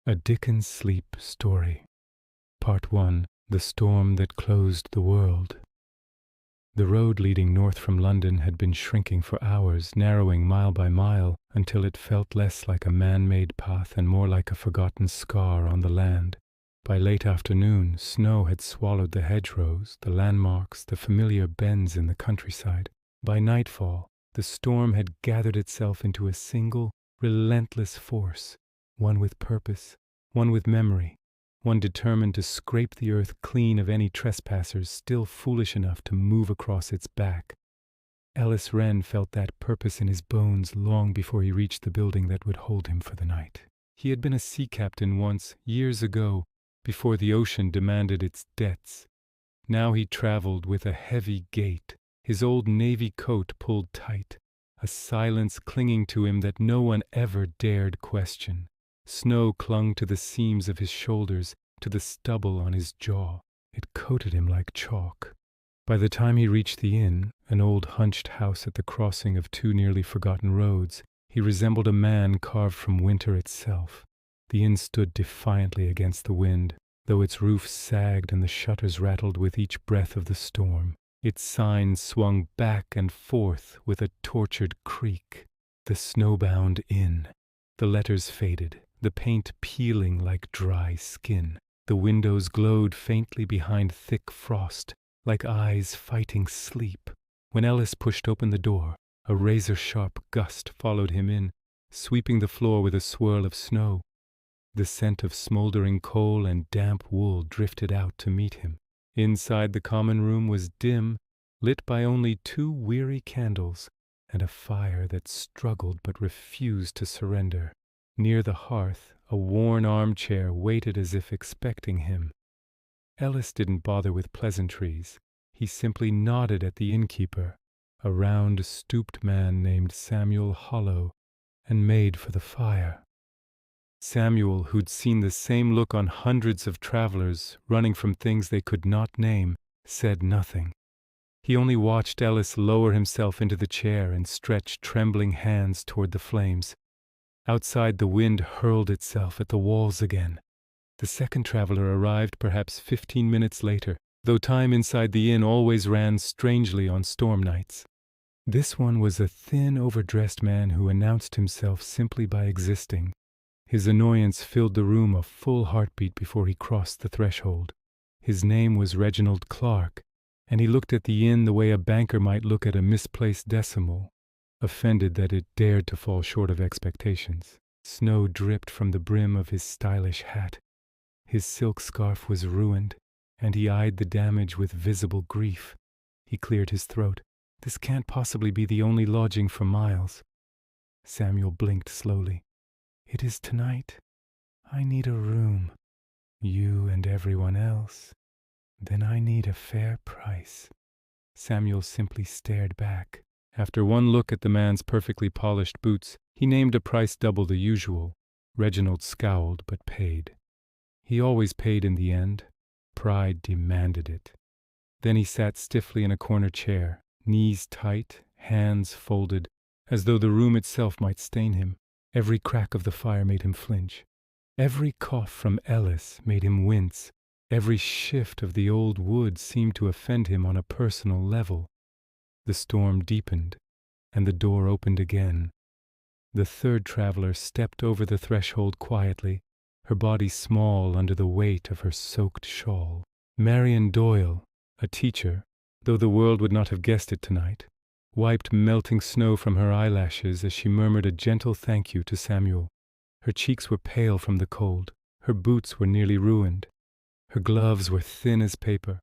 A Dickens Sleep Story. Part 1. The Storm That Closed the World. The road leading north from London had been shrinking for hours, narrowing mile by mile, until it felt less like a man-made path and more like a forgotten scar on the land. By late afternoon, snow had swallowed the hedgerows, the landmarks, the familiar bends in the countryside. By nightfall, the storm had gathered itself into a single, relentless force, one with purpose, one with memory, one determined to scrape the earth clean of any trespassers still foolish enough to move across its back. Ellis Wren felt that purpose in his bones long before he reached the building that would hold him for the night. He had been a sea captain once, years ago, before the ocean demanded its debts. Now he traveled with a heavy gait, his old navy coat pulled tight, a silence clinging to him that no one ever dared question. Snow clung to the seams of his shoulders, to the stubble on his jaw. It coated him like chalk. By the time he reached the inn, an old hunched house at the crossing of two nearly forgotten roads, he resembled a man carved from winter itself. The inn stood defiantly against the wind, though its roof sagged and the shutters rattled with each breath of the storm. Its sign swung back and forth with a tortured creak. The Snowbound Inn. The letters faded, the paint peeling like dry skin. The windows glowed faintly behind thick frost, like eyes fighting sleep. When Ellis pushed open the door, a razor-sharp gust followed him in, sweeping the floor with a swirl of snow. The scent of smoldering coal and damp wool drifted out to meet him. Inside the common room was dim, lit by only 2 weary candles, and a fire that struggled but refused to surrender. Near the hearth, a worn armchair waited as if expecting him. Ellis didn't bother with pleasantries. He simply nodded at the innkeeper, a round, stooped man named Samuel Hollow, and made for the fire. Samuel, who'd seen the same look on hundreds of travelers running from things they could not name, said nothing. He only watched Ellis lower himself into the chair and stretch trembling hands toward the flames. Outside, the wind hurled itself at the walls again. The second traveler arrived perhaps 15 minutes later, though time inside the inn always ran strangely on storm nights. This one was a thin, overdressed man who announced himself simply by existing. His annoyance filled the room a full heartbeat before he crossed the threshold. His name was Reginald Clark, and he looked at the inn the way a banker might look at a misplaced decimal, offended that it dared to fall short of expectations. Snow dripped from the brim of his stylish hat. His silk scarf was ruined, and he eyed the damage with visible grief. He cleared his throat. "This can't possibly be the only lodging for miles." Samuel blinked slowly. "It is tonight. I need a room. You and everyone else. Then I need a fair price." Samuel simply stared back. After one look at the man's perfectly polished boots, he named a price double the usual. Reginald scowled but paid. He always paid in the end. Pride demanded it. Then he sat stiffly in a corner chair, knees tight, hands folded, as though the room itself might stain him. Every crack of the fire made him flinch. Every cough from Ellis made him wince. Every shift of the old wood seemed to offend him on a personal level. The storm deepened, and the door opened again. The third traveler stepped over the threshold quietly, her body small under the weight of her soaked shawl. Marian Doyle, a teacher, though the world would not have guessed it tonight, wiped melting snow from her eyelashes as she murmured a gentle thank you to Samuel. Her cheeks were pale from the cold. Her boots were nearly ruined. Her gloves were thin as paper,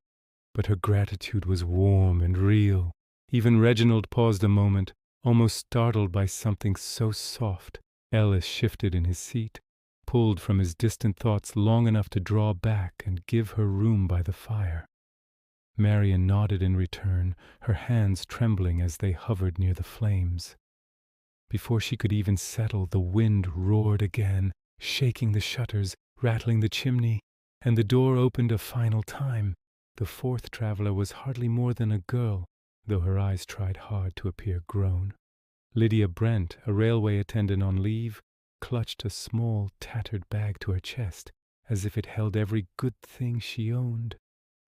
but her gratitude was warm and real. Even Reginald paused a moment, almost startled by something so soft. Ellis shifted in his seat, pulled from his distant thoughts long enough to draw back and give her room by the fire. Marian nodded in return, her hands trembling as they hovered near the flames. Before she could even settle, the wind roared again, shaking the shutters, rattling the chimney, and the door opened a final time. The fourth traveler was hardly more than a girl, though her eyes tried hard to appear grown. Lydia Brent, a railway attendant on leave, clutched a small, tattered bag to her chest, as if it held every good thing she owned.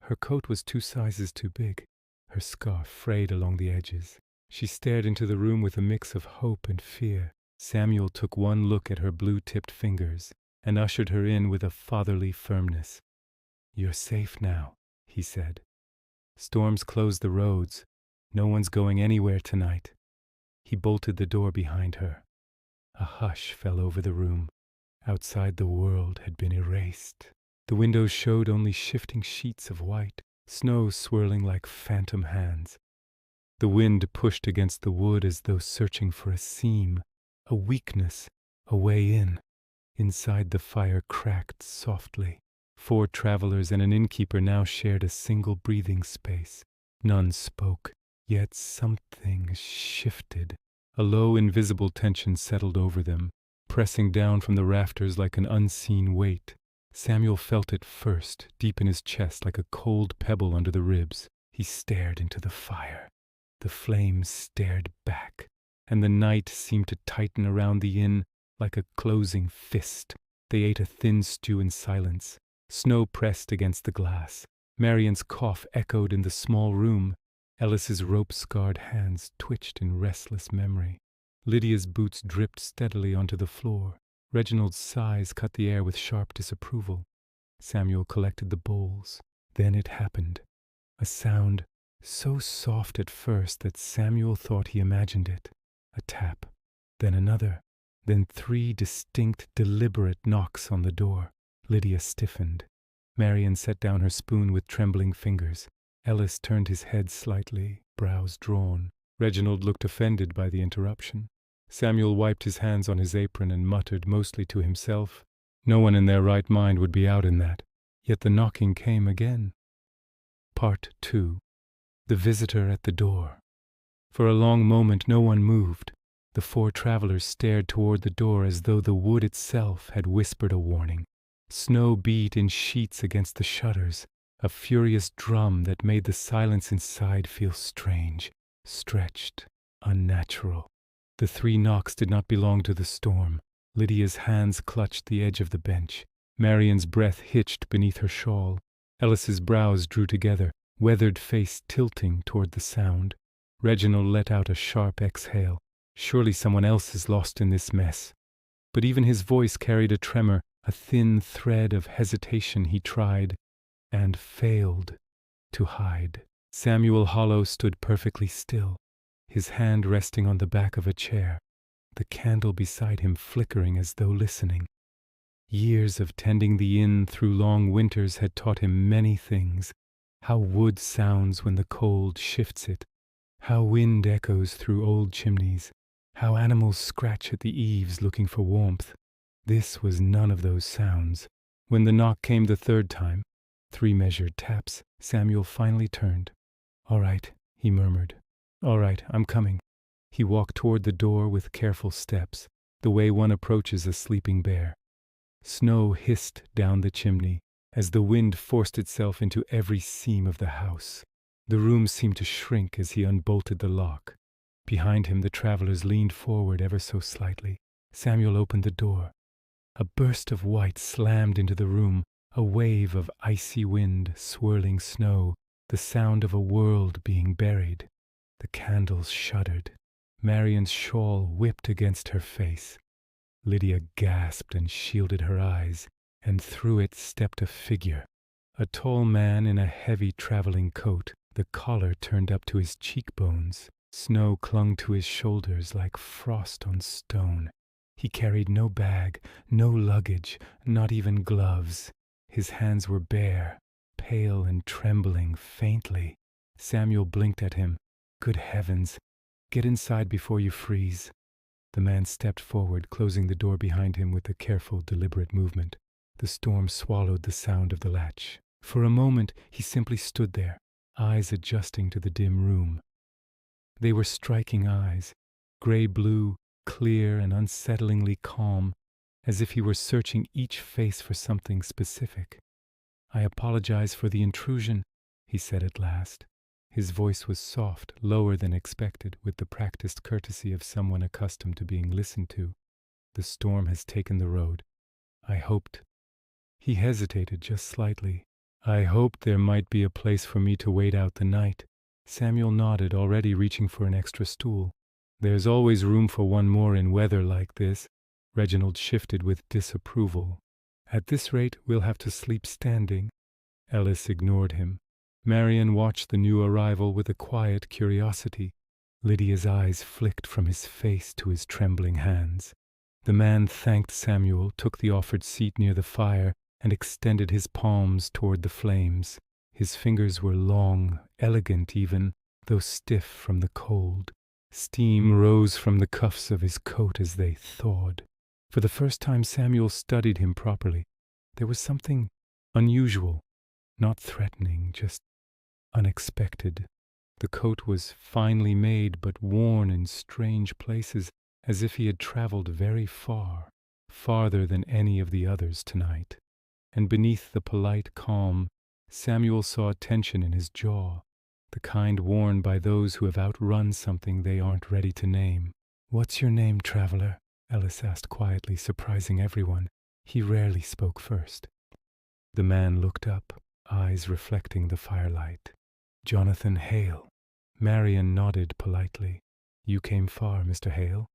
Her coat was 2 sizes too big, her scarf frayed along the edges. She stared into the room with a mix of hope and fear. Samuel took one look at her blue-tipped fingers and ushered her in with a fatherly firmness. "You're safe now," he said. "Storms close the roads. No one's going anywhere tonight." He bolted the door behind her. A hush fell over the room. Outside, the world had been erased. The windows showed only shifting sheets of white, snow swirling like phantom hands. The wind pushed against the wood as though searching for a seam, a weakness, a way in. Inside, the fire cracked softly. 4 travelers and an innkeeper now shared a single breathing space. None spoke, yet something shifted. A low, invisible tension settled over them, pressing down from the rafters like an unseen weight. Samuel felt it first, deep in his chest like a cold pebble under the ribs. He stared into the fire. The flames stared back, and the night seemed to tighten around the inn like a closing fist. They ate a thin stew in silence. Snow pressed against the glass. Marian's cough echoed in the small room. Ellis's rope-scarred hands twitched in restless memory. Lydia's boots dripped steadily onto the floor. Reginald's sighs cut the air with sharp disapproval. Samuel collected the bowls. Then it happened. A sound so soft at first that Samuel thought he imagined it. A tap, then another, then 3 distinct, deliberate knocks on the door. Lydia stiffened. Marian set down her spoon with trembling fingers. Ellis turned his head slightly, brows drawn. Reginald looked offended by the interruption. Samuel wiped his hands on his apron and muttered, mostly to himself, "No one in their right mind would be out in that." Yet the knocking came again. Part 2. The visitor at the door. For a long moment no one moved. The 4 travelers stared toward the door as though the wood itself had whispered a warning. Snow beat in sheets against the shutters, a furious drum that made the silence inside feel strange, stretched, unnatural. The 3 knocks did not belong to the storm. Lydia's hands clutched the edge of the bench. Marian's breath hitched beneath her shawl. Ellis's brows drew together, weathered face tilting toward the sound. Reginald let out a sharp exhale. Surely someone else is lost in this mess. But even his voice carried a tremor, a thin thread of hesitation he tried, and failed, to hide. Samuel Hollow stood perfectly still, his hand resting on the back of a chair, the candle beside him flickering as though listening. Years of tending the inn through long winters had taught him many things. How wood sounds when the cold shifts it, how wind echoes through old chimneys, how animals scratch at the eaves looking for warmth. This was none of those sounds. When the knock came the 3rd time, 3 measured taps, Samuel finally turned. "All right," he murmured. "All right, I'm coming." He walked toward the door with careful steps, the way one approaches a sleeping bear. Snow hissed down the chimney as the wind forced itself into every seam of the house. The room seemed to shrink as he unbolted the lock. Behind him the travelers leaned forward ever so slightly. Samuel opened the door. A burst of white slammed into the room, a wave of icy wind, swirling snow, the sound of a world being buried. The candles shuddered. Marian's shawl whipped against her face. Lydia gasped and shielded her eyes, and through it stepped a figure. A tall man in a heavy traveling coat, the collar turned up to his cheekbones. Snow clung to his shoulders like frost on stone. He carried no bag, no luggage, not even gloves. His hands were bare, pale and trembling faintly. Samuel blinked at him. "Good heavens! Get inside before you freeze." The man stepped forward, closing the door behind him with a careful, deliberate movement. The storm swallowed the sound of the latch. For a moment he simply stood there, eyes adjusting to the dim room. They were striking eyes, gray-blue, clear and unsettlingly calm, as if he were searching each face for something specific. "I apologize for the intrusion," he said at last. His voice was soft, lower than expected, with the practiced courtesy of someone accustomed to being listened to. The storm has taken the road. I hoped. He hesitated just slightly. I hoped there might be a place for me to wait out the night. Samuel nodded, already reaching for an extra stool. There's always room for one more in weather like this. Reginald shifted with disapproval. At this rate, we'll have to sleep standing. Ellis ignored him. Marian watched the new arrival with a quiet curiosity. Lydia's eyes flicked from his face to his trembling hands. The man thanked Samuel, took the offered seat near the fire, and extended his palms toward the flames. His fingers were long, elegant even, though stiff from the cold. Steam rose from the cuffs of his coat as they thawed. For the first time Samuel studied him properly. There was something unusual, not threatening, just unexpected. The coat was finely made but worn in strange places, as if he had traveled very far, farther than any of the others tonight. And beneath the polite calm, Samuel saw tension in his jaw, the kind worn by those who have outrun something they aren't ready to name. "What's your name, traveler?" Ellis asked quietly, surprising everyone. He rarely spoke first. The man looked up, eyes reflecting the firelight. "Jonathan Hale." Marian nodded politely. "You came far, Mr. Hale."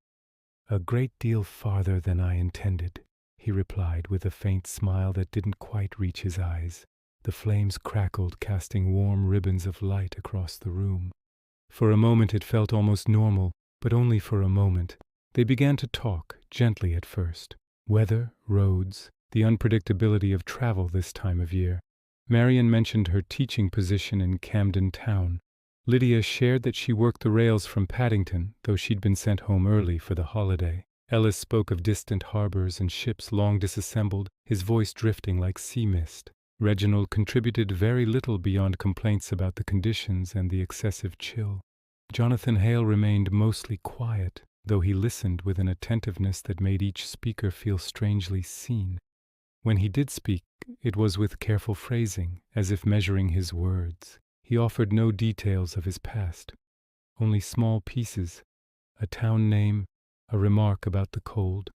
"A great deal farther than I intended," he replied with a faint smile that didn't quite reach his eyes. The flames crackled, casting warm ribbons of light across the room. For a moment it felt almost normal, but only for a moment. They began to talk, gently at first. Weather, roads, the unpredictability of travel this time of year. Marian mentioned her teaching position in Camden Town. Lydia shared that she worked the rails from Paddington, though she'd been sent home early for the holiday. Ellis spoke of distant harbors and ships long disassembled, his voice drifting like sea mist. Reginald contributed very little beyond complaints about the conditions and the excessive chill. Jonathan Hale remained mostly quiet, though he listened with an attentiveness that made each speaker feel strangely seen. When he did speak, it was with careful phrasing, as if measuring his words. He offered no details of his past, only small pieces, a town name, a remark about the cold,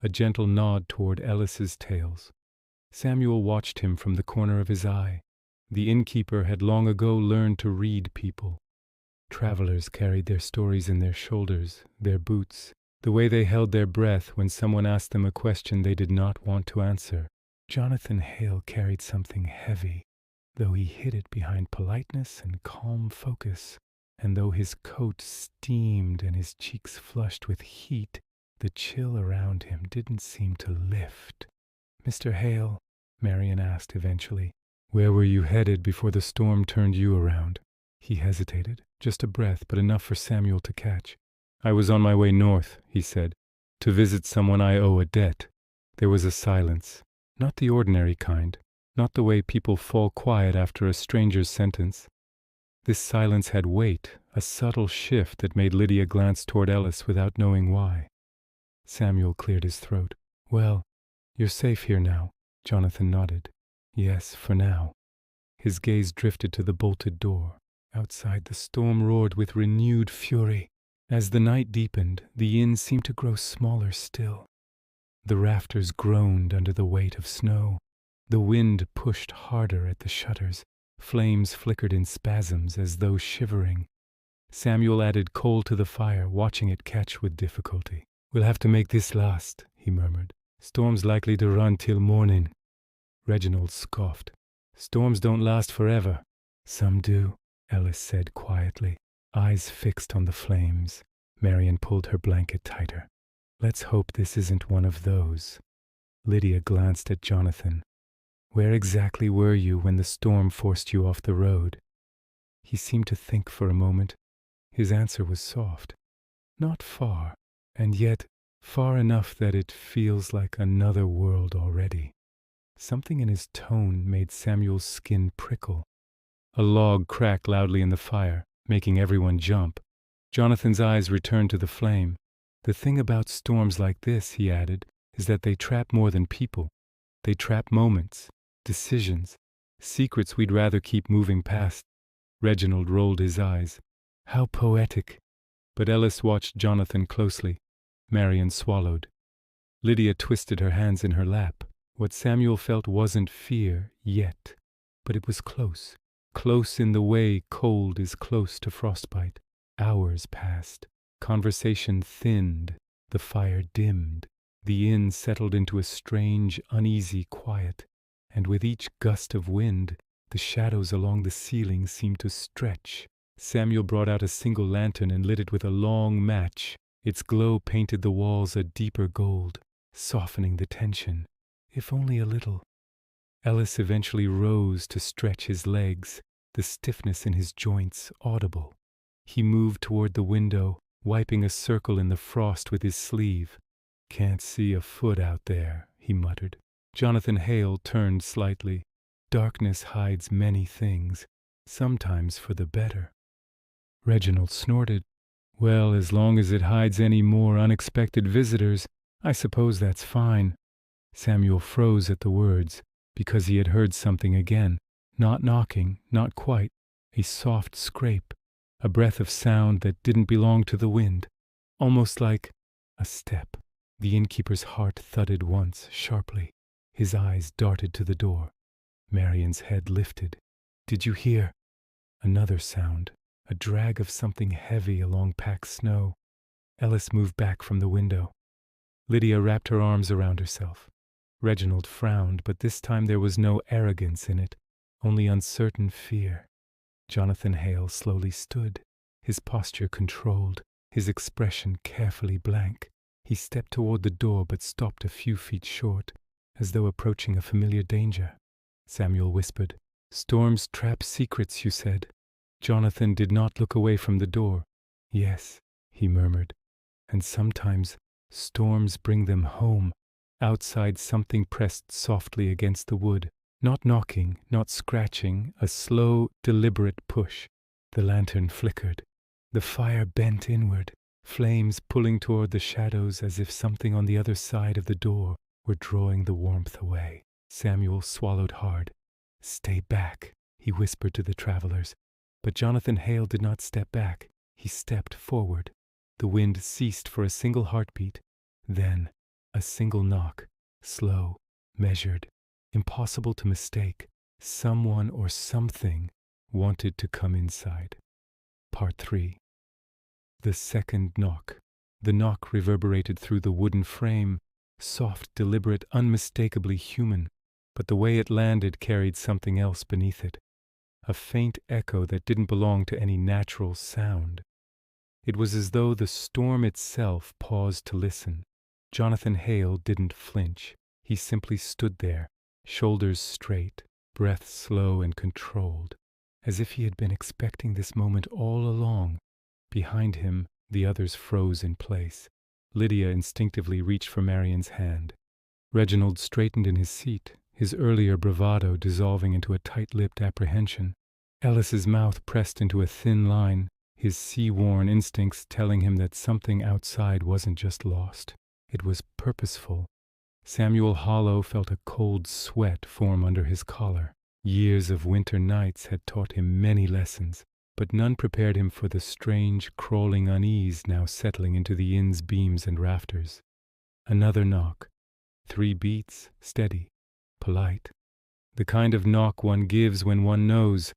a gentle nod toward Ellis's tales. Samuel watched him from the corner of his eye. The innkeeper had long ago learned to read people. Travelers carried their stories in their shoulders, their boots, the way they held their breath when someone asked them a question they did not want to answer. Jonathan Hale carried something heavy, though he hid it behind politeness and calm focus. And though his coat steamed and his cheeks flushed with heat, the chill around him didn't seem to lift. "Mr. Hale," Marian asked eventually, "where were you headed before the storm turned you around?" He hesitated, just a breath, but enough for Samuel to catch. "I was on my way north," he said, "to visit someone I owe a debt." There was a silence, not the ordinary kind, not the way people fall quiet after a stranger's sentence. This silence had weight, a subtle shift that made Lydia glance toward Ellis without knowing why. Samuel cleared his throat. "Well, you're safe here now." Jonathan nodded. "Yes, for now." His gaze drifted to the bolted door. Outside, the storm roared with renewed fury. As the night deepened, the inn seemed to grow smaller still. The rafters groaned under the weight of snow. The wind pushed harder at the shutters. Flames flickered in spasms as though shivering. Samuel added coal to the fire, watching it catch with difficulty. "We'll have to make this last," he murmured. "Storm's likely to run till morning." Reginald scoffed. "Storms don't last forever." "Some do," Ellis said quietly, eyes fixed on the flames. Marian pulled her blanket tighter. "Let's hope this isn't one of those." Lydia glanced at Jonathan. "Where exactly were you when the storm forced you off the road?" He seemed to think for a moment. His answer was soft. "Not far, and yet far enough that it feels like another world already." Something in his tone made Samuel's skin prickle. A log cracked loudly in the fire, making everyone jump. Jonathan's eyes returned to the flame. "The thing about storms like this," he added, "is that they trap more than people. They trap moments, decisions, secrets we'd rather keep moving past." Reginald rolled his eyes. "How poetic." But Ellis watched Jonathan closely. Marian swallowed. Lydia twisted her hands in her lap. What Samuel felt wasn't fear yet, but it was close. Close in the way cold is close to frostbite. Hours passed. Conversation thinned. The fire dimmed. The inn settled into a strange, uneasy quiet, and with each gust of wind, the shadows along the ceiling seemed to stretch. Samuel brought out a single lantern and lit it with a long match. Its glow painted the walls a deeper gold, softening the tension, if only a little. Ellis eventually rose to stretch his legs, the stiffness in his joints audible. He moved toward the window, wiping a circle in the frost with his sleeve. "Can't see a foot out there," he muttered. Jonathan Hale turned slightly. Darkness hides many things, sometimes for the better. Reginald snorted. "Well, as long as it hides any more unexpected visitors, I suppose that's fine." Samuel froze at the words, because he had heard something again. Not knocking, not quite. A soft scrape, a breath of sound that didn't belong to the wind. Almost like a step. The innkeeper's heart thudded once, sharply. His eyes darted to the door. Marian's head lifted. "Did you hear?" Another sound, a drag of something heavy along packed snow. Ellis moved back from the window. Lydia wrapped her arms around herself. Reginald frowned, but this time there was no arrogance in it, only uncertain fear. Jonathan Hale slowly stood, his posture controlled, his expression carefully blank. He stepped toward the door but stopped a few feet short, as though approaching a familiar danger. Samuel whispered, "Storms trap secrets, you said." Jonathan did not look away from the door. "Yes," he murmured, "and sometimes storms bring them home." Outside something pressed softly against the wood. Not knocking, not scratching, a slow, deliberate push. The lantern flickered. The fire bent inward, flames pulling toward the shadows as if something on the other side of the door were drawing the warmth away. Samuel swallowed hard. "Stay back," he whispered to the travelers. But Jonathan Hale did not step back. He stepped forward. The wind ceased for a single heartbeat. Then a single knock, slow, measured, impossible to mistake. Someone or something wanted to come inside. Part 3. The second knock. The knock reverberated through the wooden frame, soft, deliberate, unmistakably human, but the way it landed carried something else beneath it. A faint echo that didn't belong to any natural sound. It was as though the storm itself paused to listen. Jonathan Hale didn't flinch. He simply stood there, shoulders straight, breath slow and controlled, as if he had been expecting this moment all along. Behind him, the others froze in place. Lydia instinctively reached for Marian's hand. Reginald straightened in his seat, his earlier bravado dissolving into a tight-lipped apprehension. Ellis's mouth pressed into a thin line, his sea-worn instincts telling him that something outside wasn't just lost. It was purposeful. Samuel Hollow felt a cold sweat form under his collar. Years of winter nights had taught him many lessons, but none prepared him for the strange, crawling unease now settling into the inn's beams and rafters. Another knock. 3 beats, steady, polite. The kind of knock one gives when one knows,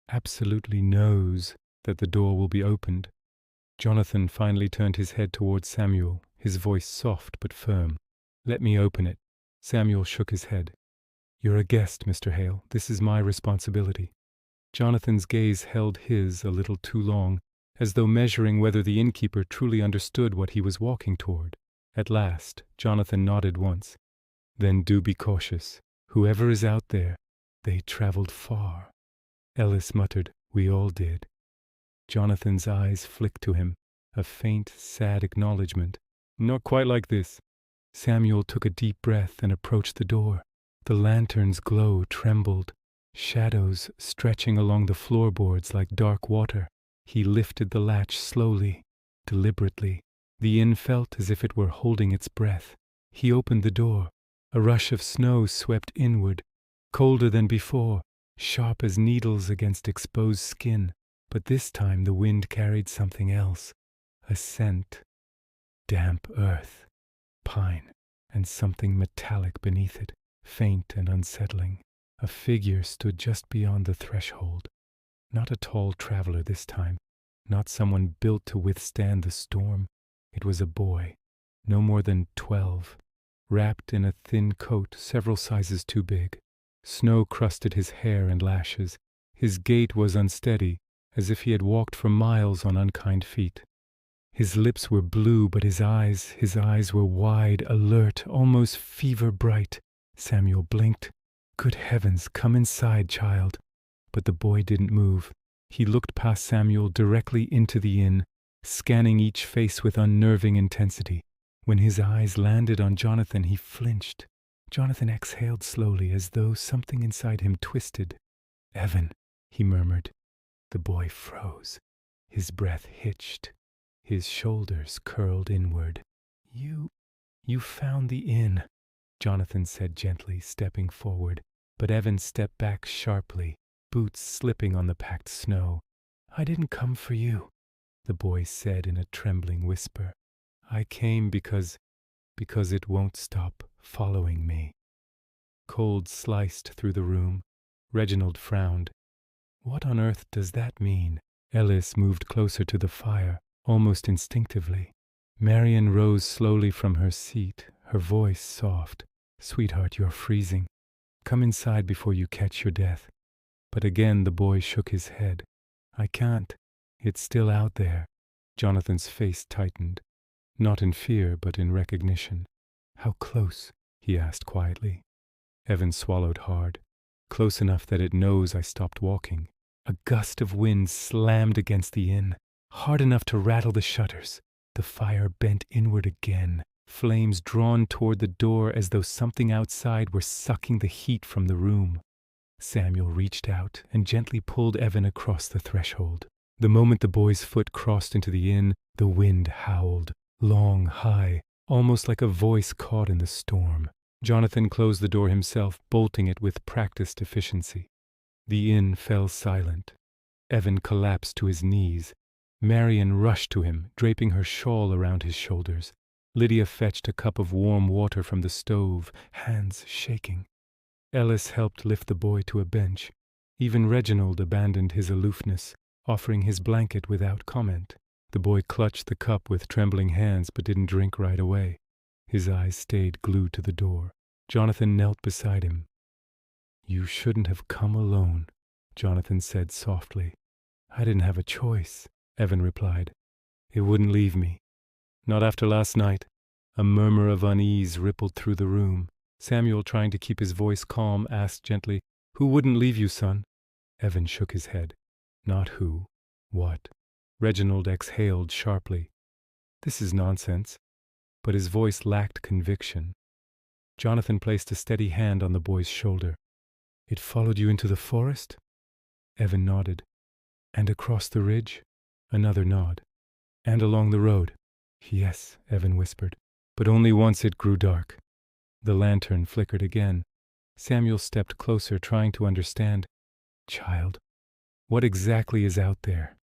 absolutely knows, that the door will be opened. Jonathan finally turned his head towards Samuel, his voice soft but firm. "Let me open it." Samuel shook his head. "You're a guest, Mr. Hale. This is my responsibility." Jonathan's gaze held his a little too long, as though measuring whether the innkeeper truly understood what he was walking toward. At last, Jonathan nodded once. "Then do be cautious. Whoever is out there, they traveled far." Ellis muttered, "We all did." Jonathan's eyes flicked to him, a faint, sad acknowledgement. "Not quite like this." Samuel took a deep breath and approached the door. The lantern's glow trembled, shadows stretching along the floorboards like dark water. He lifted the latch slowly, deliberately. The inn felt as if it were holding its breath. He opened the door. A rush of snow swept inward, colder than before, sharp as needles against exposed skin. But this time the wind carried something else, a scent. Damp earth, pine. and something metallic beneath it, faint and unsettling. A figure stood just beyond the threshold. Not a tall traveler this time, not someone built to withstand the storm. It was a boy, no more than 12, wrapped in a thin coat several sizes too big. Snow crusted his hair and lashes. His gait was unsteady, as if he had walked for miles on unkind feet. His lips were blue, but his eyes were wide, alert, almost fever bright. Samuel blinked. "Good heavens, come inside, child." But the boy didn't move. He looked past Samuel directly into the inn, scanning each face with unnerving intensity. When his eyes landed on Jonathan, he flinched. Jonathan exhaled slowly, as though something inside him twisted. "Evan," he murmured. The boy froze. His breath hitched. His shoulders curled inward. You found the inn," Jonathan said gently, stepping forward. But Evan stepped back sharply, boots slipping on the packed snow. "I didn't come for you," the boy said in a trembling whisper. "I came because it won't stop following me." Cold sliced through the room. Reginald frowned. "What on earth does that mean?" Ellis moved closer to the fire, almost instinctively. Marian rose slowly from her seat, her voice soft. "Sweetheart, you're freezing. Come inside before you catch your death." But again the boy shook his head. "I can't. It's still out there." Jonathan's face tightened, not in fear but in recognition. "How close?" he asked quietly. Evan swallowed hard. "Close enough that it knows I stopped walking." A gust of wind slammed against the inn, hard enough to rattle the shutters. The fire bent inward again, flames drawn toward the door as though something outside were sucking the heat from the room. Samuel reached out and gently pulled Evan across the threshold. The moment the boy's foot crossed into the inn, the wind howled, long, high, almost like a voice caught in the storm. Jonathan closed the door himself, bolting it with practiced efficiency. The inn fell silent. Evan collapsed to his knees. Marian rushed to him, draping her shawl around his shoulders. Lydia fetched a cup of warm water from the stove, hands shaking. Ellis helped lift the boy to a bench. Even Reginald abandoned his aloofness, offering his blanket without comment. The boy clutched the cup with trembling hands but didn't drink right away. His eyes stayed glued to the door. Jonathan knelt beside him. "You shouldn't have come alone," Jonathan said softly. "I didn't have a choice," Evan replied. "It wouldn't leave me. Not after last night." A murmur of unease rippled through the room. Samuel, trying to keep his voice calm, asked gently, "Who wouldn't leave you, son?" Evan shook his head. "Not who. What?" Reginald exhaled sharply. "This is nonsense." But his voice lacked conviction. Jonathan placed a steady hand on the boy's shoulder. "It followed you into the forest?" Evan nodded. "And across the ridge?" Another nod. "And along the road?" "Yes," Evan whispered. "But only once it grew dark." The lantern flickered again. Samuel stepped closer, trying to understand. "Child, what exactly is out there?"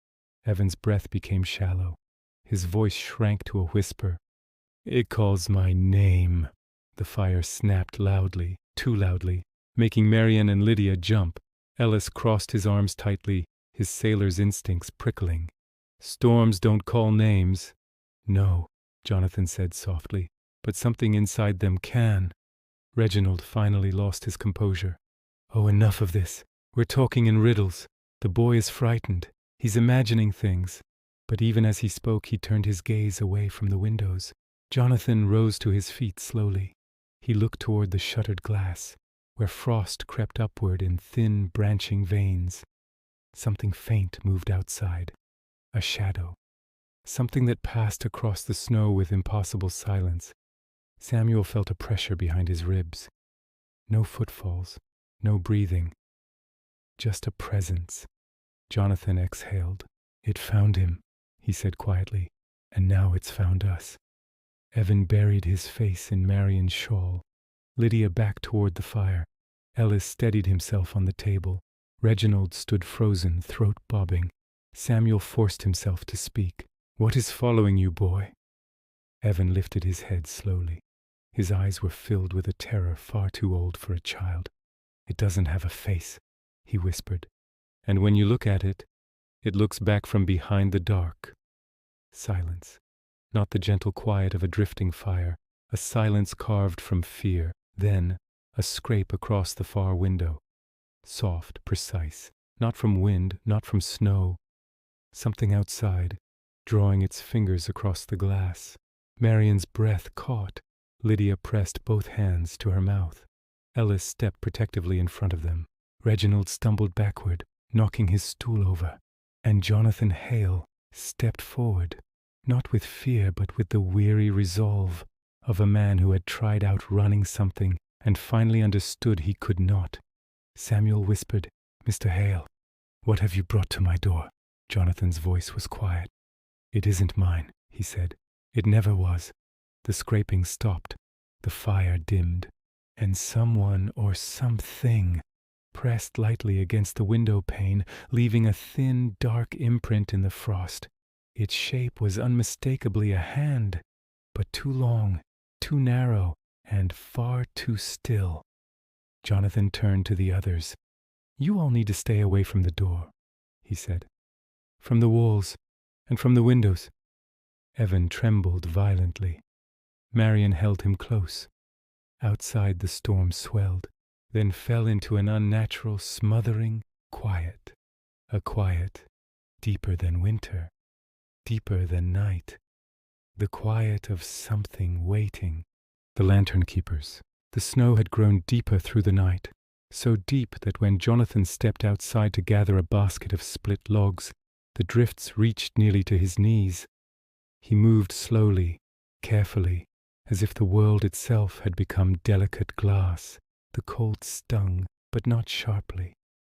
Evan's breath became shallow. His voice shrank to a whisper. "It calls my name." The fire snapped loudly, too loudly, making Marian and Lydia jump. Ellis crossed his arms tightly, his sailor's instincts prickling. "Storms don't call names." "No," Jonathan said softly, "but something inside them can." Reginald finally lost his composure. "Oh, enough of this. We're talking in riddles. The boy is frightened. He's imagining things." But even as he spoke, he turned his gaze away from the windows. Jonathan rose to his feet slowly. He looked toward the shuttered glass, where frost crept upward in thin, branching veins. Something faint moved outside. A shadow. Something that passed across the snow with impossible silence. Samuel felt a pressure behind his ribs. No footfalls, no breathing. Just a presence. Jonathan exhaled. "It found him," he said quietly, "and now it's found us." Evan buried his face in Marian's shawl. Lydia backed toward the fire. Ellis steadied himself on the table. Reginald stood frozen, throat bobbing. Samuel forced himself to speak. "What is following you, boy?" Evan lifted his head slowly. His eyes were filled with a terror far too old for a child. "It doesn't have a face," he whispered. "And when you look at it, it looks back from behind the dark." Silence. Not the gentle quiet of a drifting fire, a silence carved from fear. Then, a scrape across the far window. Soft, precise. Not from wind, not from snow. Something outside, drawing its fingers across the glass. Marian's breath caught. Lydia pressed both hands to her mouth. Ellis stepped protectively in front of them. Reginald stumbled backward, knocking his stool over. And Jonathan Hale stepped forward, not with fear but with the weary resolve of a man who had tried outrunning something and finally understood he could not. Samuel whispered, "Mr. Hale, what have you brought to my door?" Jonathan's voice was quiet. "It isn't mine," he said. "It never was." The scraping stopped. The fire dimmed. And someone or something pressed lightly against the window pane, leaving a thin, dark imprint in the frost. Its shape was unmistakably a hand, but too long, too narrow, and far too still. Jonathan turned to the others. "You all need to stay away from the door," he said. "From the walls, and from the windows." Evan trembled violently. Marian held him close. Outside the storm swelled, then fell into an unnatural, smothering quiet. A quiet deeper than winter, deeper than night. The quiet of something waiting. The lantern keepers. The snow had grown deeper through the night, so deep that when Jonathan stepped outside to gather a basket of split logs, the drifts reached nearly to his knees. He moved slowly, carefully, as if the world itself had become delicate glass. The cold stung, but not sharply,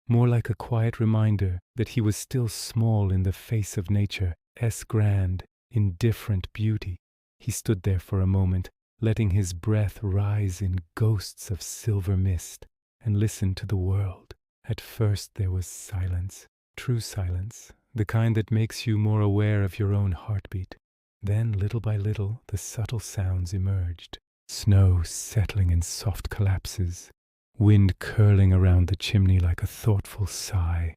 more like a quiet reminder that he was still small in the face of nature's grand, indifferent beauty. He stood there for a moment, letting his breath rise in ghosts of silver mist, and listened to the world. At first there was silence, true silence, the kind that makes you more aware of your own heartbeat. Then, little by little, the subtle sounds emerged. Snow settling in soft collapses, wind curling around the chimney like a thoughtful sigh,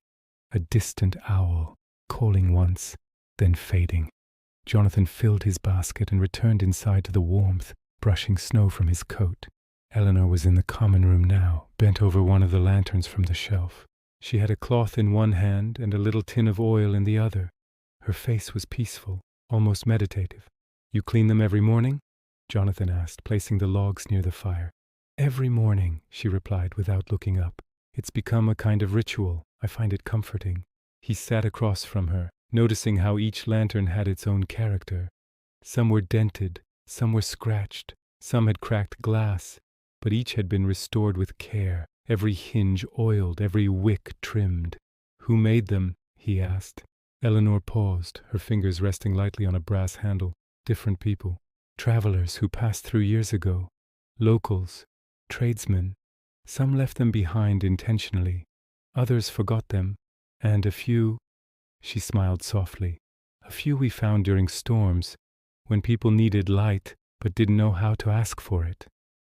a distant owl calling once, then fading. Jonathan filled his basket and returned inside to the warmth, brushing snow from his coat. Eleanor was in the common room now, bent over one of the lanterns from the shelf. She had a cloth in one hand and a little tin of oil in the other. Her face was peaceful, almost meditative. "You clean them every morning?" Jonathan asked, placing the logs near the fire. "Every morning," she replied without looking up. "It's become a kind of ritual. I find it comforting." He sat across from her, noticing how each lantern had its own character. Some were dented, some were scratched, some had cracked glass, but each had been restored with care, every hinge oiled, every wick trimmed. "Who made them?" he asked. Eleanor paused, her fingers resting lightly on a brass handle. "Different people. Travelers who passed through years ago. Locals. Tradesmen. Some left them behind intentionally. Others forgot them. And a few," she smiled softly, "a few we found during storms, when people needed light but didn't know how to ask for it."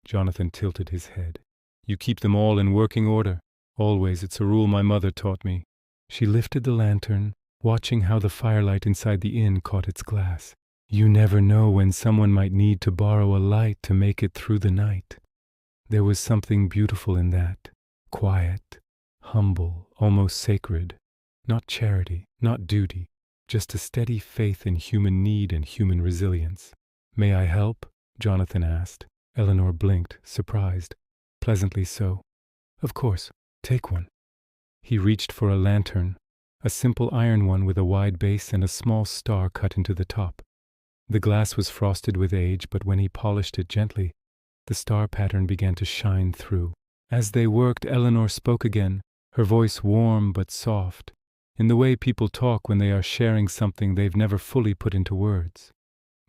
Jonathan tilted his head. "You keep them all in working order?" "Always. It's a rule my mother taught me." She lifted the lantern, watching how the firelight inside the inn caught its glass. "You never know when someone might need to borrow a light to make it through the night." There was something beautiful in that. Quiet, humble, almost sacred. Not charity, not duty, just a steady faith in human need and human resilience. "May I help?" Jonathan asked. Eleanor blinked, surprised. Pleasantly so. "Of course, take one." He reached for a lantern, a simple iron one with a wide base and a small star cut into the top. The glass was frosted with age, but when he polished it gently, the star pattern began to shine through. As they worked, Eleanor spoke again, her voice warm but soft, in the way people talk when they are sharing something they've never fully put into words.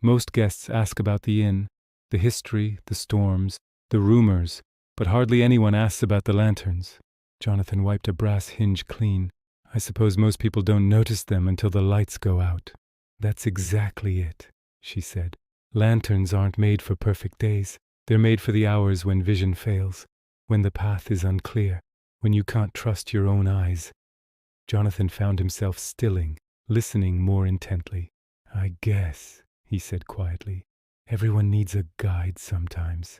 "Most guests ask about the inn, the history, the storms, the rumors, but hardly anyone asks about the lanterns." Jonathan wiped a brass hinge clean. "I suppose most people don't notice them until the lights go out." "That's exactly it," she said. "Lanterns aren't made for perfect days. They're made for the hours when vision fails, when the path is unclear, when you can't trust your own eyes. Jonathan found himself stilling, listening more intently. I guess, he said quietly, everyone needs a guide sometimes.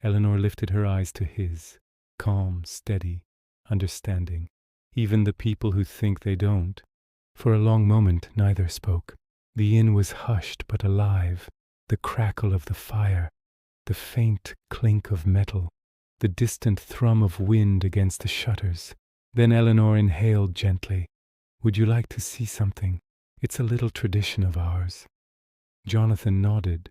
Eleanor lifted her eyes to his, calm, steady, understanding, even the people who think they don't. For a long moment neither spoke. The inn was hushed but alive, the crackle of the fire, the faint clink of metal, the distant thrum of wind against the shutters. Then Eleanor inhaled gently. Would you like to see something? It's a little tradition of ours. Jonathan nodded.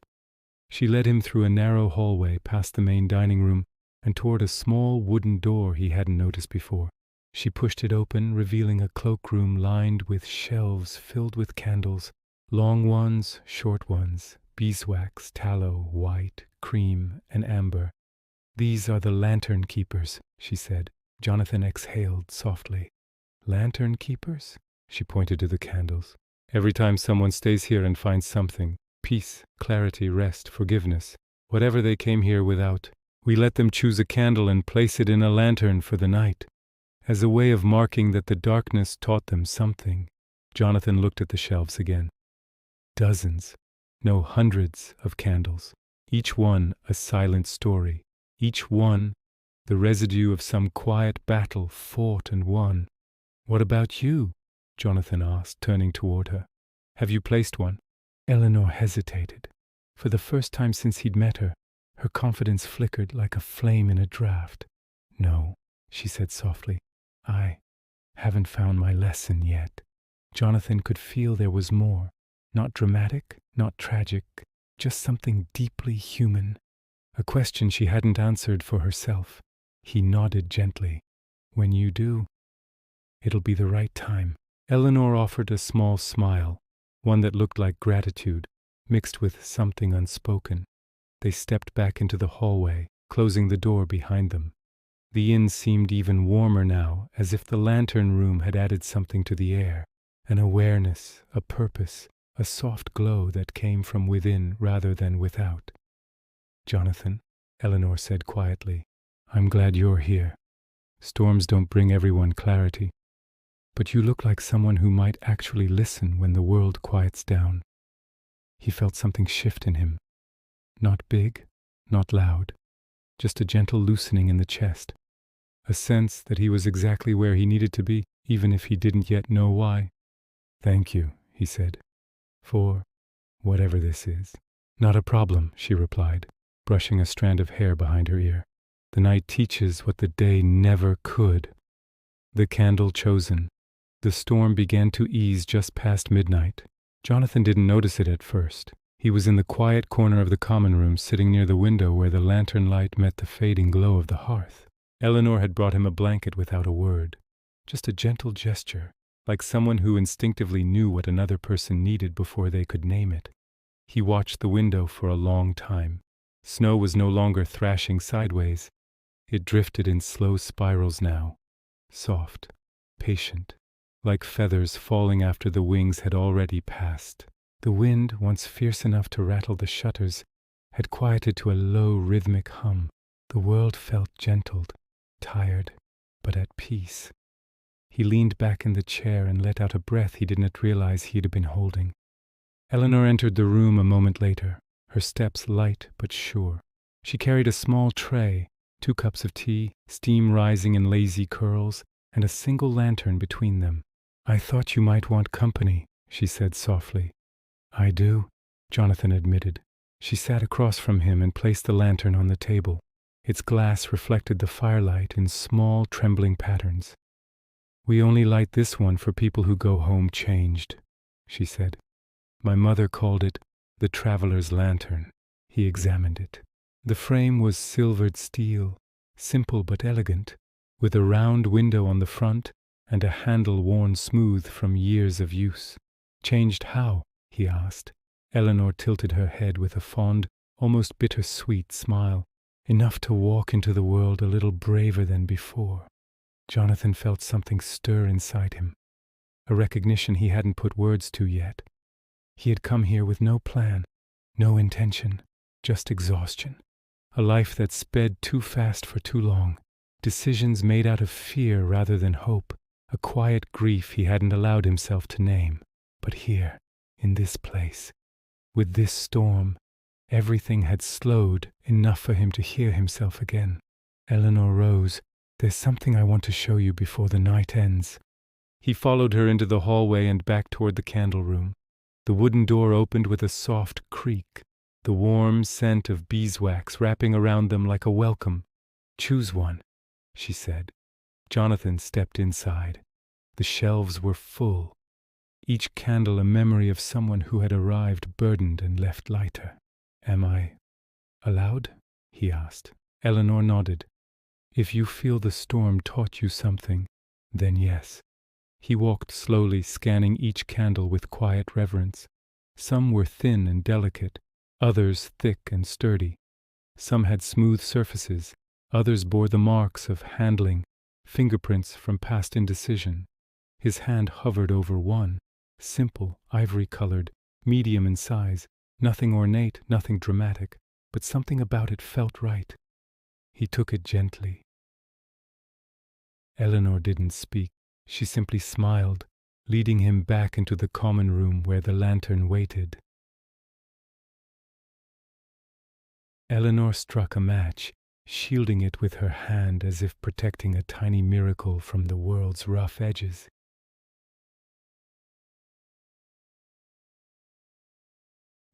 She led him through a narrow hallway past the main dining room and toward a small wooden door he hadn't noticed before. She pushed it open, revealing a cloakroom lined with shelves filled with candles, long ones, short ones, beeswax, tallow, white, cream, and amber. These are the lantern keepers, she said. Jonathan exhaled softly. Lantern keepers? She pointed to the candles. Every time someone stays here and finds something, peace, clarity, rest, forgiveness, whatever they came here without, we let them choose a candle and place it in a lantern for the night, as a way of marking that the darkness taught them something. Jonathan looked at the shelves again. Dozens, no hundreds of candles, each one a silent story, each one the residue of some quiet battle fought and won. What about you? Jonathan asked, turning toward her. Have you placed one? Eleanor hesitated. For the first time since he'd met her, her confidence flickered like a flame in a draught. No, she said softly. I haven't found my lesson yet. Jonathan could feel there was more. Not dramatic, not tragic, just something deeply human. A question she hadn't answered for herself. He nodded gently. When you do, it'll be the right time. Eleanor offered a small smile, one that looked like gratitude, mixed with something unspoken. They stepped back into the hallway, closing the door behind them. The inn seemed even warmer now, as if the lantern room had added something to the air, an awareness, a purpose, a soft glow that came from within rather than without. Jonathan, Eleanor said quietly, I'm glad you're here. Storms don't bring everyone clarity, but you look like someone who might actually listen when the world quiets down. He felt something shift in him. Not big, not loud, just a gentle loosening in the chest, a sense that he was exactly where he needed to be, even if he didn't yet know why. Thank you, he said, for whatever this is. Not a problem, she replied, brushing a strand of hair behind her ear. The night teaches what the day never could. The candle chosen. The storm began to ease just past midnight. Jonathan didn't notice it at first. He was in the quiet corner of the common room, sitting near the window where the lantern light met the fading glow of the hearth. Eleanor had brought him a blanket without a word, just a gentle gesture, like someone who instinctively knew what another person needed before they could name it. He watched the window for a long time. Snow was no longer thrashing sideways. It drifted in slow spirals now, soft, patient, like feathers falling after the wings had already passed. The wind, once fierce enough to rattle the shutters, had quieted to a low rhythmic hum. The world felt gentled, tired, but at peace. He leaned back in the chair and let out a breath he didn't realize he had been holding. Eleanor entered the room a moment later, her steps light but sure. She carried a small tray, 2 cups of tea, steam rising in lazy curls, and a single lantern between them. I thought you might want company, she said softly. I do, Jonathan admitted. She sat across from him and placed the lantern on the table. Its glass reflected the firelight in small, trembling patterns. We only light this one for people who go home changed, she said. My mother called it the traveler's lantern. He examined it. The frame was silvered steel, simple but elegant, with a round window on the front and a handle worn smooth from years of use. Changed how? He asked. Eleanor tilted her head with a fond, almost bittersweet smile, enough to walk into the world a little braver than before. Jonathan felt something stir inside him, a recognition he hadn't put words to yet. He had come here with no plan, no intention, just exhaustion. a life that sped too fast for too long, decisions made out of fear rather than hope, a quiet grief he hadn't allowed himself to name. But here, in this place, with this storm, everything had slowed enough for him to hear himself again. Eleanor rose. "There's something I want to show you before the night ends." He followed her into the hallway and back toward the candle room. The wooden door opened with a soft creak, the warm scent of beeswax wrapping around them like a welcome. "Choose one," she said. Jonathan stepped inside. The shelves were full, each candle a memory of someone who had arrived burdened and left lighter. "Am I allowed?" he asked. Eleanor nodded. "If you feel the storm taught you something, then yes." He walked slowly, scanning each candle with quiet reverence. Some were thin and delicate, others thick and sturdy. Some had smooth surfaces, others bore the marks of handling, fingerprints from past indecision. His hand hovered over one, simple, ivory-colored, medium in size, nothing ornate, nothing dramatic, but something about it felt right. He took it gently. Eleanor didn't speak. She simply smiled, leading him back into the common room where the lantern waited. Eleanor struck a match, shielding it with her hand as if protecting a tiny miracle from the world's rough edges.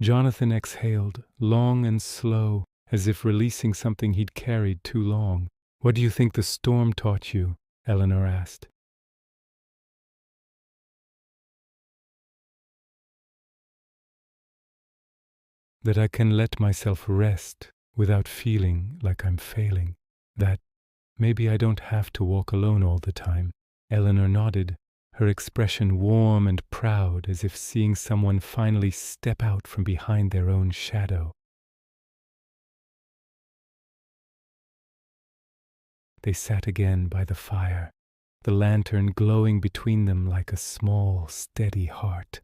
Jonathan exhaled, long and slow, as if releasing something he'd carried too long. "What do you think the storm taught you?" Eleanor asked. "That I can let myself rest without feeling like I'm failing. That maybe I don't have to walk alone all the time." Eleanor nodded, her expression warm and proud, as if seeing someone finally step out from behind their own shadow. They sat again by the fire, the lantern glowing between them like a small, steady heart.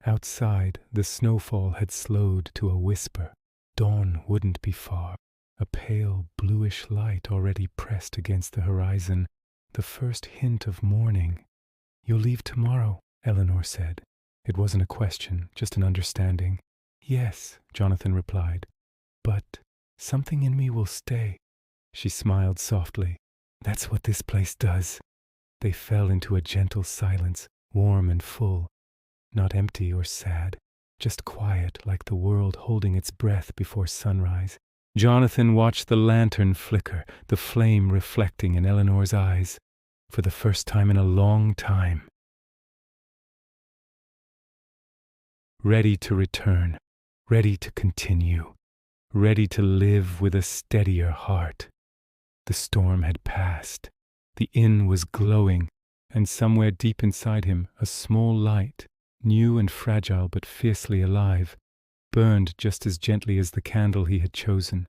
Outside, the snowfall had slowed to a whisper. Dawn wouldn't be far. A pale, bluish light already pressed against the horizon, the first hint of morning. "You'll leave tomorrow," Eleanor said. It wasn't a question, just an understanding. "Yes," Jonathan replied. "But something in me will stay." She smiled softly. "That's what this place does." They fell into a gentle silence, warm and full. Not empty or sad, just quiet like the world holding its breath before sunrise. Jonathan watched the lantern flicker, the flame reflecting in Eleanor's eyes, for the first time in a long time. Ready to return, ready to continue, ready to live with a steadier heart. The storm had passed. The inn was glowing, and somewhere deep inside him a small light, new and fragile but fiercely alive, burned just as gently as the candle he had chosen.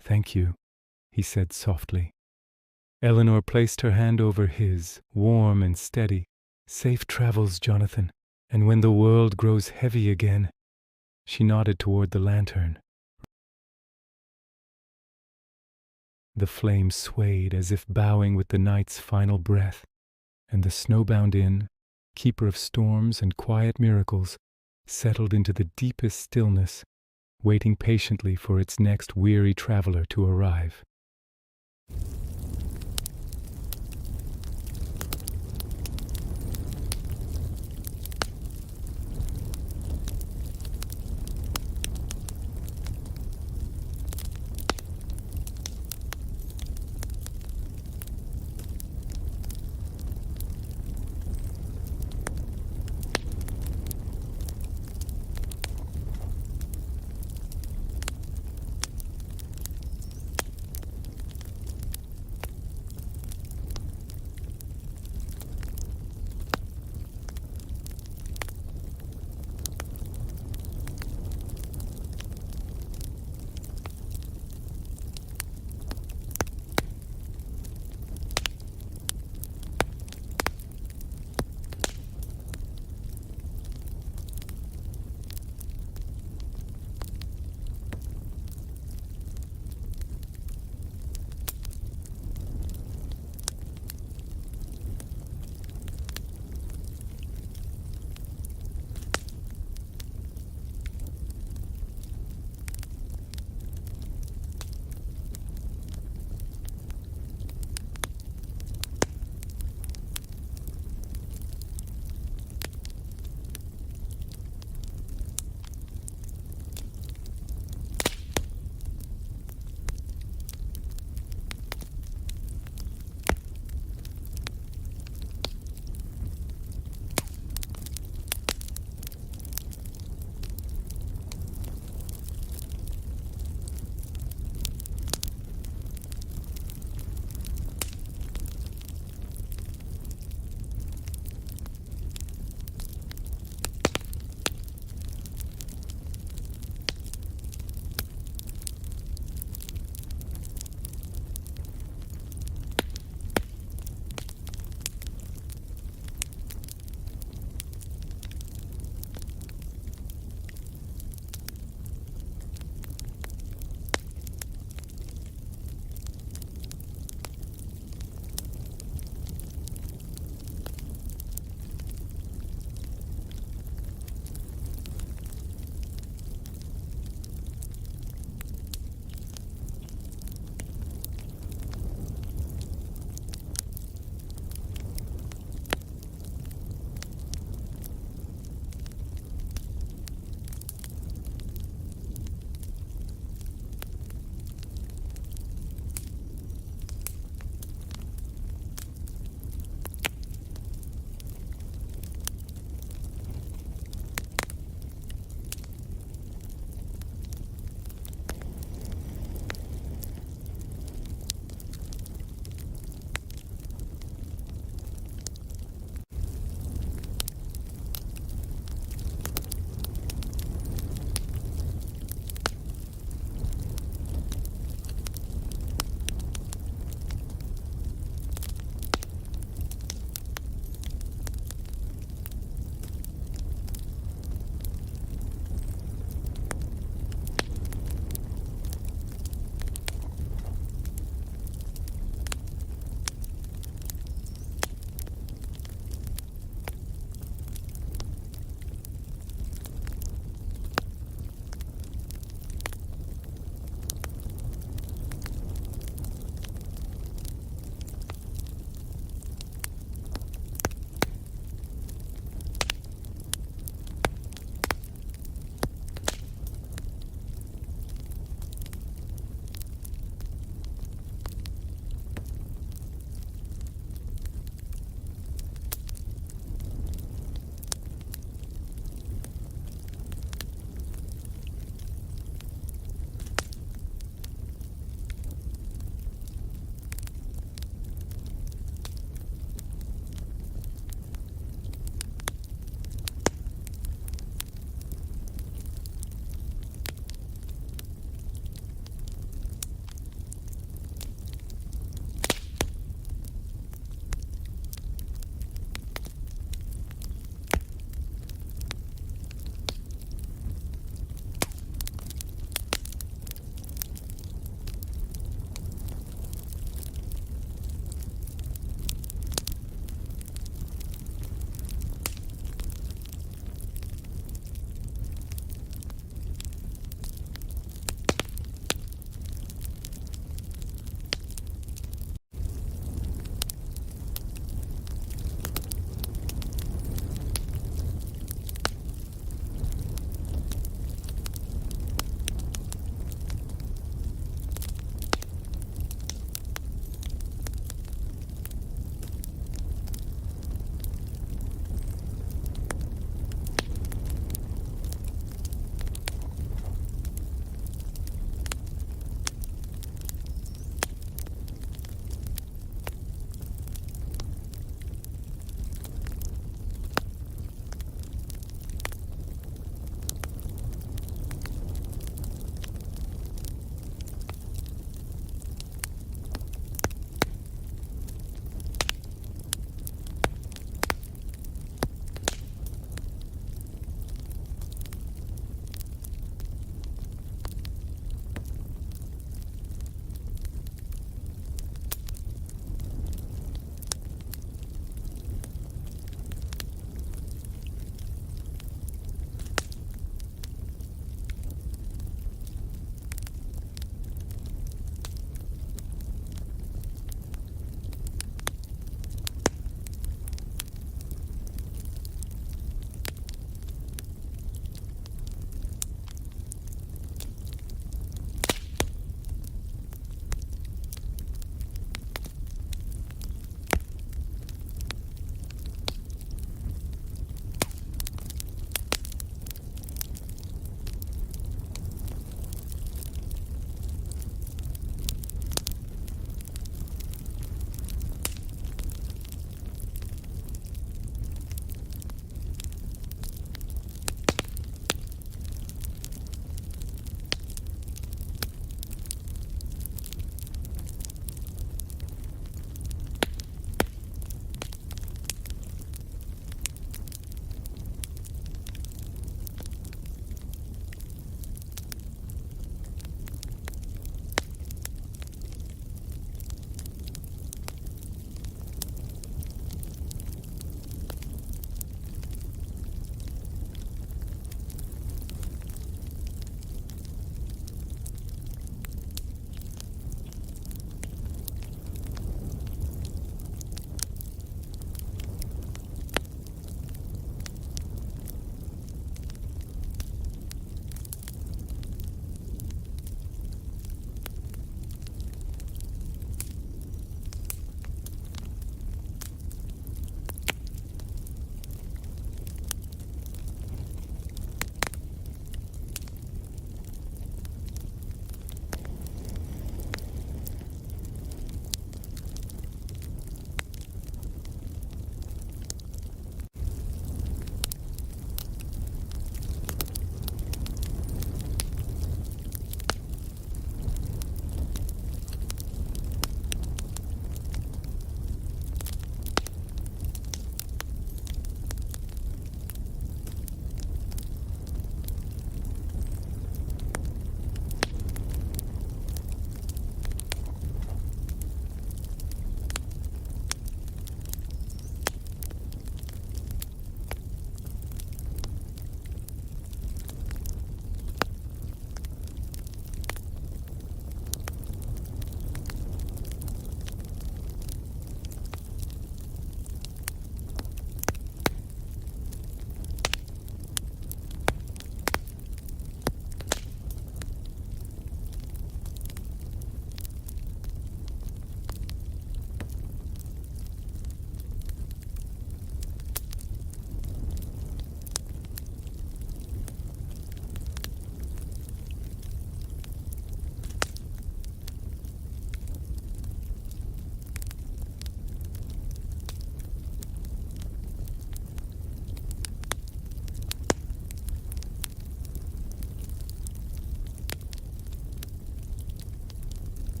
"Thank you," he said softly. Eleanor placed her hand over his, warm and steady. "Safe travels, Jonathan, and when the world grows heavy again." She nodded toward the lantern. The flame swayed as if bowing with the night's final breath, and the Snowbound Inn, keeper of storms and quiet miracles, settled into the deepest stillness, waiting patiently for its next weary traveler to arrive.